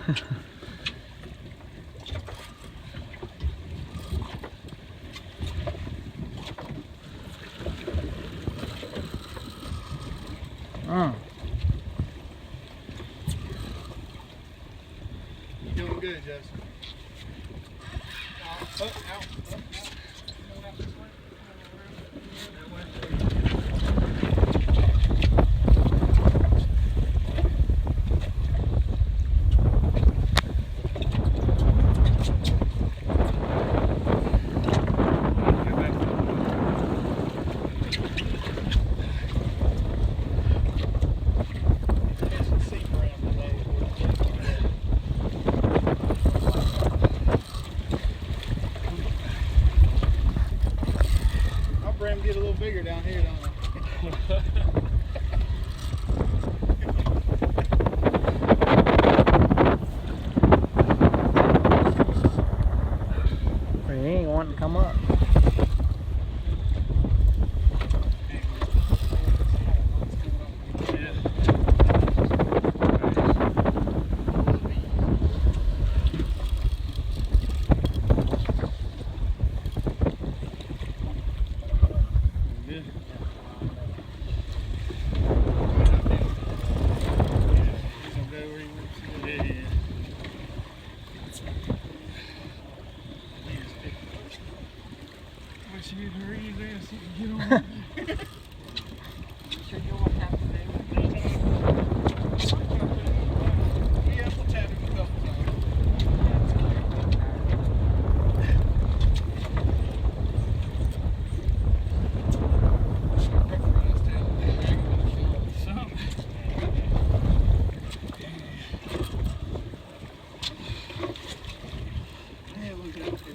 You're doing good, Justin. Get a little bigger down here, don't I? He ain't wanting to come up.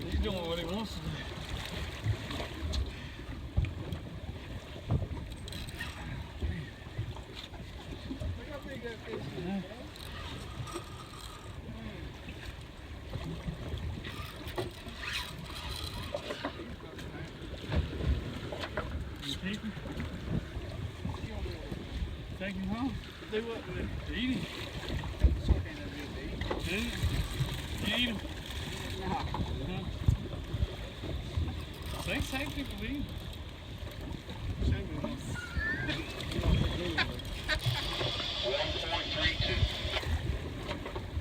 He's doing what he wants to do. Take him home. Do what with him? Eat him. You eat him. They take people eat him.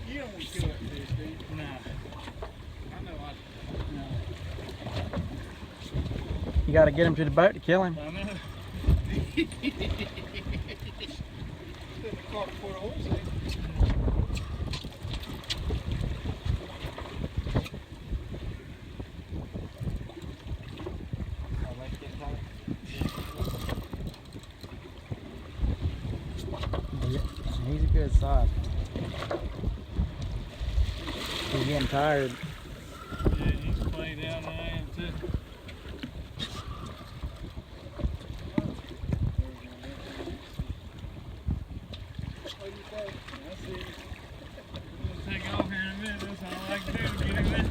You don't want to kill that fish, do you? Nah. I know I You got to get him to the boat to kill him. I know. Put the cart before the horse in. He's a good size. He's getting tired. Yeah, he's playing down there I am too. What do you say? I see. We'll take off here in a minute. That's all I can do to get him there.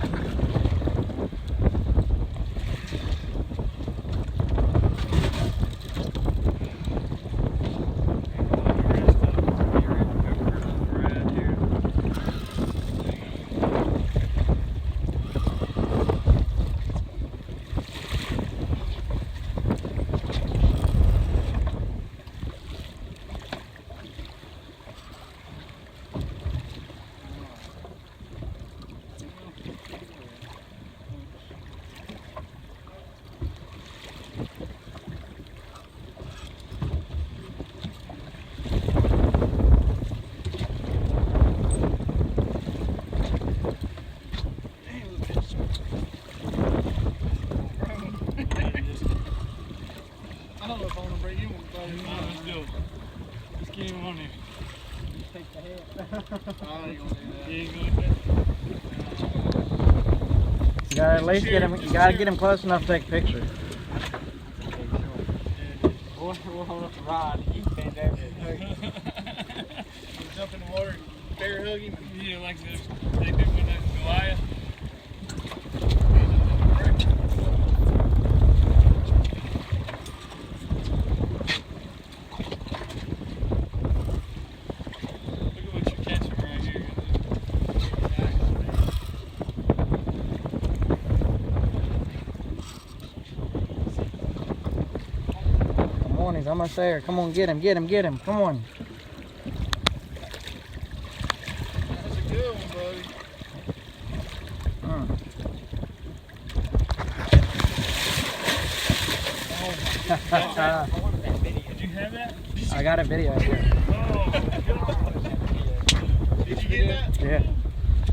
I don't know if I want to bring you one, but Let's do it. Let's get him on there. take the head. I ain't gonna do that. Yeah, he's gonna do that. You got to at least get him. You got to get him close enough to take a picture. We'll hold up the rod and you bend over and jump in the water and bear hug him. Yeah, like they do with that Goliath. Look at what you're catching right here. on, he's almost there. Come on, get him, get him, get him. Come on. That's a good one, buddy. I wanted that video. Did you have that? I got a video here. Oh, my God. Did you get that? Yeah.